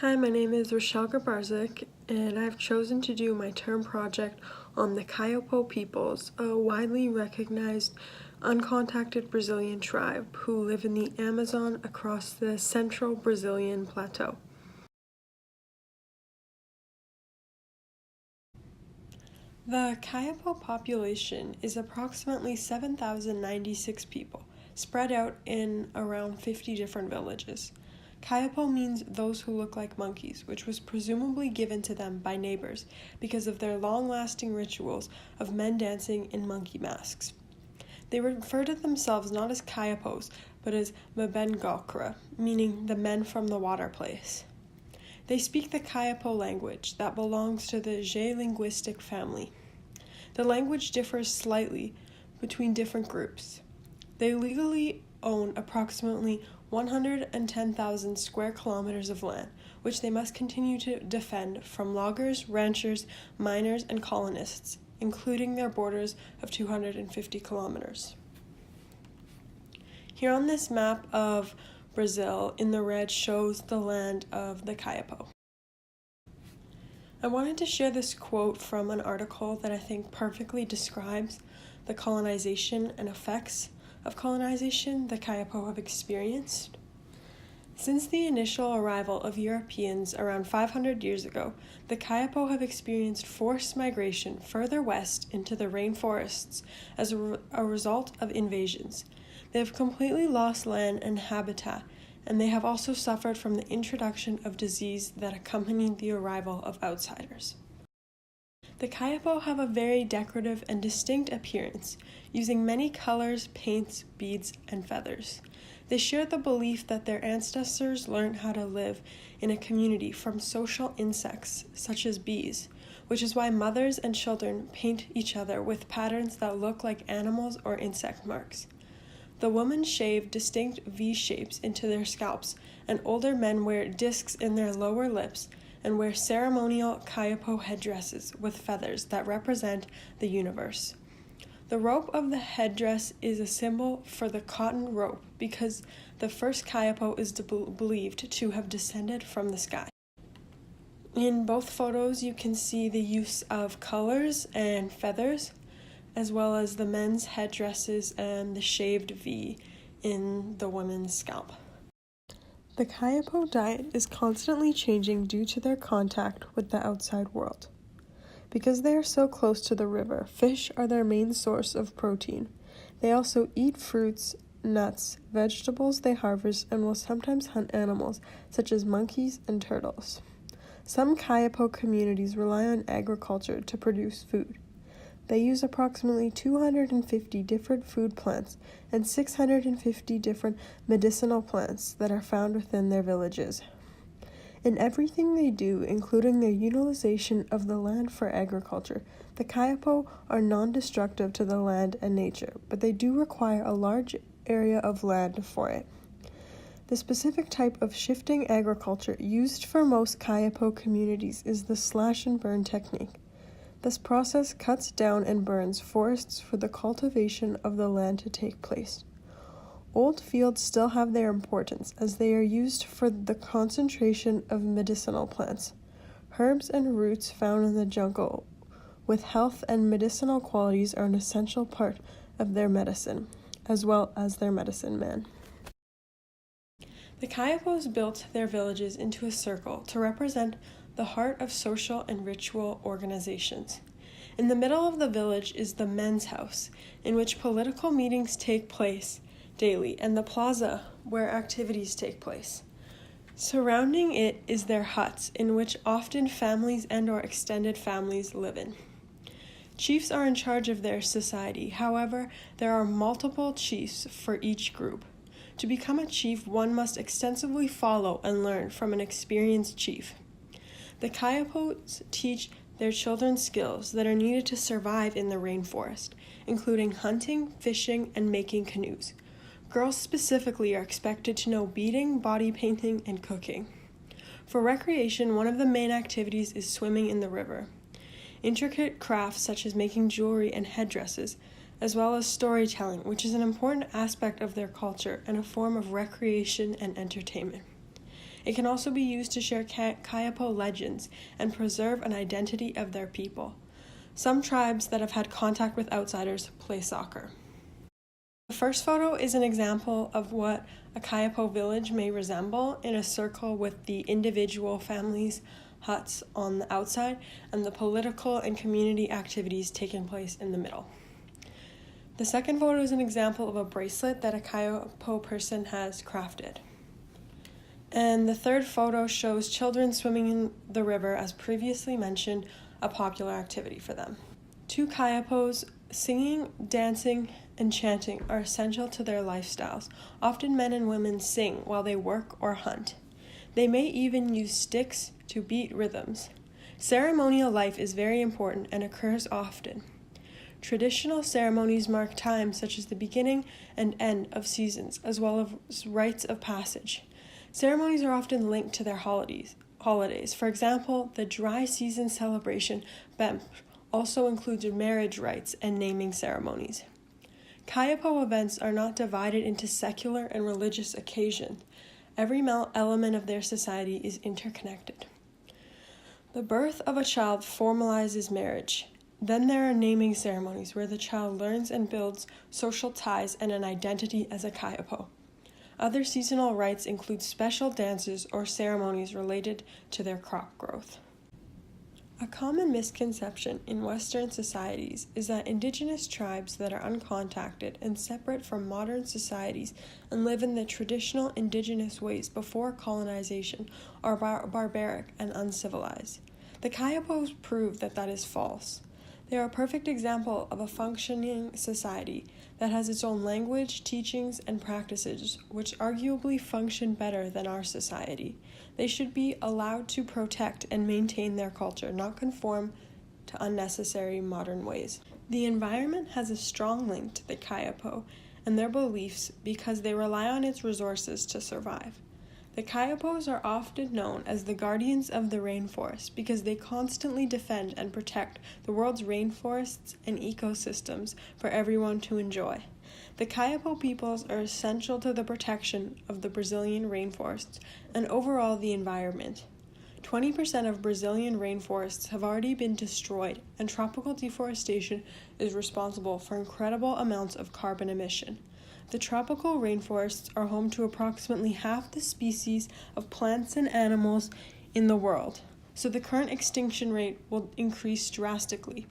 Hi, my name is Rochelle Grabarczyk, and I've chosen to do my term project on the Kayapo peoples, a widely recognized uncontacted Brazilian tribe who live in the Amazon across the central Brazilian plateau. The Kayapo population is approximately 7,096 people, spread out in around 50 different villages. Kayapo means those who look like monkeys, which was presumably given to them by neighbors because of their long-lasting rituals of men dancing in monkey masks. They refer to themselves not as Kayapos, but as Mbengokra, meaning the men from the water place. They speak the Kayapo language that belongs to the Zhe linguistic family. The language differs slightly between different groups. They legally own approximately 110,000 square kilometers of land, which they must continue to defend from loggers, ranchers, miners, and colonists, including their borders of 250 kilometers. Here on this map of Brazil, in the red, shows the land of the Kayapo. I wanted to share this quote from an article that I think perfectly describes the colonization and effects of colonization the Kayapo have experienced. Since the initial arrival of Europeans around 500 years ago, the Kayapo have experienced forced migration further west into the rainforests as a result of invasions. They have completely lost land and habitat, and they have also suffered from the introduction of disease that accompanied the arrival of outsiders. The Kayapo have a very decorative and distinct appearance, using many colors, paints, beads, and feathers. They share the belief that their ancestors learned how to live in a community from social insects, such as bees, which is why mothers and children paint each other with patterns that look like animals or insect marks. The women shave distinct V shapes into their scalps, and older men wear discs in their lower lips and wear ceremonial Kayapo headdresses with feathers that represent the universe. The rope of the headdress is a symbol for the cotton rope because the first Kayapo is believed to have descended from the sky. In both photos, you can see the use of colors and feathers, as well as the men's headdresses and the shaved V in the women's scalp. The Kayapo diet is constantly changing due to their contact with the outside world. Because they are so close to the river, fish are their main source of protein. They also eat fruits, nuts, vegetables they harvest, and will sometimes hunt animals such as monkeys and turtles. Some Kayapo communities rely on agriculture to produce food. They use approximately 250 different food plants and 650 different medicinal plants that are found within their villages. In everything they do, including their utilization of the land for agriculture, the Kayapo are non-destructive to the land and nature, but they do require a large area of land for it. The specific type of shifting agriculture used for most Kayapo communities is the slash and burn technique. This process cuts down and burns forests for the cultivation of the land to take place. Old fields still have their importance as they are used for the concentration of medicinal plants. Herbs and roots found in the jungle with health and medicinal qualities are an essential part of their medicine, as well as their medicine man. The Kayapos built their villages into a circle to represent the heart of social and ritual organizations. In the middle of the village is the men's house, in which political meetings take place daily, and the plaza, where activities take place. Surrounding it is their huts, in which often families and/or extended families live in. Chiefs are in charge of their society. However, there are multiple chiefs for each group. To become a chief, one must extensively follow and learn from an experienced chief. The Kayapos teach their children skills that are needed to survive in the rainforest, including hunting, fishing, and making canoes. Girls specifically are expected to know beading, body painting, and cooking. For recreation, one of the main activities is swimming in the river. Intricate crafts such as making jewelry and headdresses, as well as storytelling, which is an important aspect of their culture and a form of recreation and entertainment. It can also be used to share Kayapo legends and preserve an identity of their people. Some tribes that have had contact with outsiders play soccer. The first photo is an example of what a Kayapo village may resemble, in a circle with the individual families' huts on the outside and the political and community activities taking place in the middle. The second photo is an example of a bracelet that a Kayapo person has crafted. And the third photo shows children swimming in the river, as previously mentioned, a popular activity for them. To Kayapos, singing, dancing, and chanting are essential to their lifestyles. Often men and women sing while they work or hunt. They may even use sticks to beat rhythms. Ceremonial life is very important and occurs often. Traditional ceremonies mark times such as the beginning and end of seasons, as well as rites of passage. Ceremonies are often linked to their holidays. For example, the dry season celebration, Bemp, also includes marriage rites and naming ceremonies. Kayapo events are not divided into secular and religious occasions. Every element of their society is interconnected. The birth of a child formalizes marriage. Then there are naming ceremonies where the child learns and builds social ties and an identity as a Kayapo. Other seasonal rites include special dances or ceremonies related to their crop growth. A common misconception in Western societies is that Indigenous tribes that are uncontacted and separate from modern societies and live in the traditional Indigenous ways before colonization are barbaric and uncivilized. The Kayapos prove that that is false. They are a perfect example of a functioning society that has its own language, teachings, and practices, which arguably function better than our society. They should be allowed to protect and maintain their culture, not conform to unnecessary modern ways. The environment has a strong link to the Kayapo and their beliefs because they rely on its resources to survive. The Kayapos are often known as the guardians of the rainforest because they constantly defend and protect the world's rainforests and ecosystems for everyone to enjoy. The Kayapo peoples are essential to the protection of the Brazilian rainforests and overall the environment. 20% of Brazilian rainforests have already been destroyed, and tropical deforestation is responsible for incredible amounts of carbon emission. The tropical rainforests are home to approximately half the species of plants and animals in the world, so the current extinction rate will increase drastically.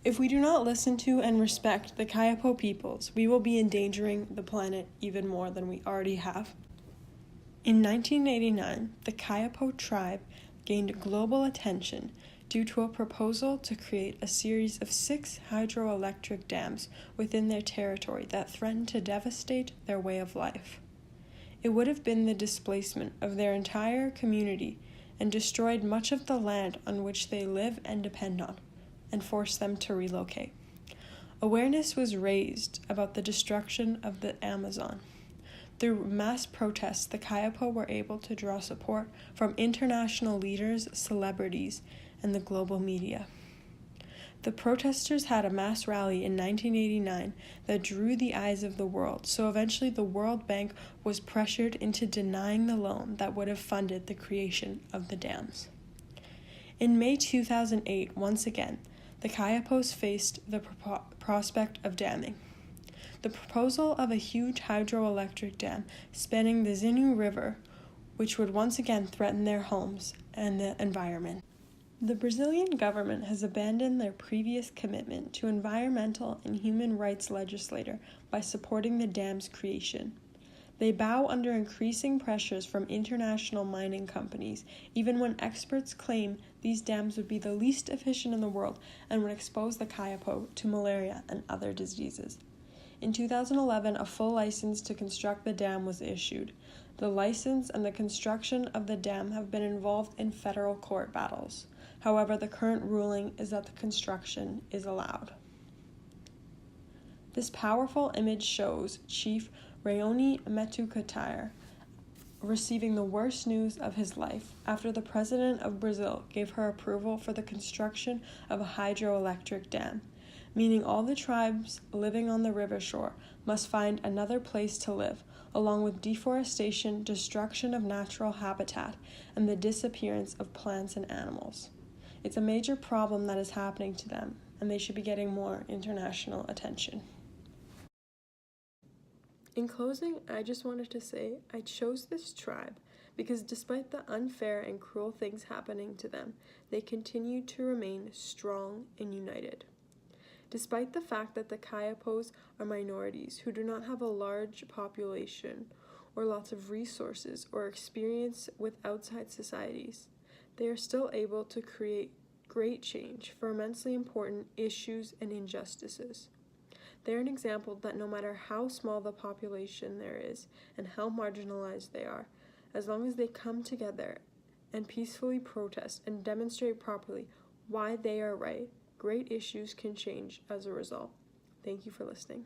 If we do not listen to and respect the Kayapo peoples, we will be endangering the planet even more than we already have. In 1989, the Kayapo tribe gained global attention due to a proposal to create a series of 6 hydroelectric dams within their territory that threatened to devastate their way of life. It would have been the displacement of their entire community and destroyed much of the land on which they live and depend on, and forced them to relocate. Awareness was raised about the destruction of the Amazon. Through mass protests, the Kayapo were able to draw support from international leaders, celebrities, and the global media. The protesters had a mass rally in 1989 that drew the eyes of the world, so eventually the World Bank was pressured into denying the loan that would have funded the creation of the dams. In May 2008, once again, the Kayapos faced the prospect of damming. The proposal of a huge hydroelectric dam spanning the Zinu River, which would once again threaten their homes and the environment. The Brazilian government has abandoned their previous commitment to environmental and human rights legislation by supporting the dam's creation. They bow under increasing pressures from international mining companies, even when experts claim these dams would be the least efficient in the world and would expose the Kayapo to malaria and other diseases. In 2011, a full license to construct the dam was issued. The license and the construction of the dam have been involved in federal court battles. However, the current ruling is that the construction is allowed. This powerful image shows Chief Rayoni Metukatire receiving the worst news of his life after the president of Brazil gave her approval for the construction of a hydroelectric dam, meaning all the tribes living on the river shore must find another place to live, along with deforestation, destruction of natural habitat, and the disappearance of plants and animals. It's a major problem that is happening to them, and they should be getting more international attention. In closing, I just wanted to say I chose this tribe because despite the unfair and cruel things happening to them, they continue to remain strong and united. Despite the fact that the Kayapos are minorities who do not have a large population or lots of resources or experience with outside societies, they are still able to create great change for immensely important issues and injustices. They're an example that no matter how small the population there is and how marginalized they are, as long as they come together and peacefully protest and demonstrate properly why they are right, great issues can change as a result. Thank you for listening.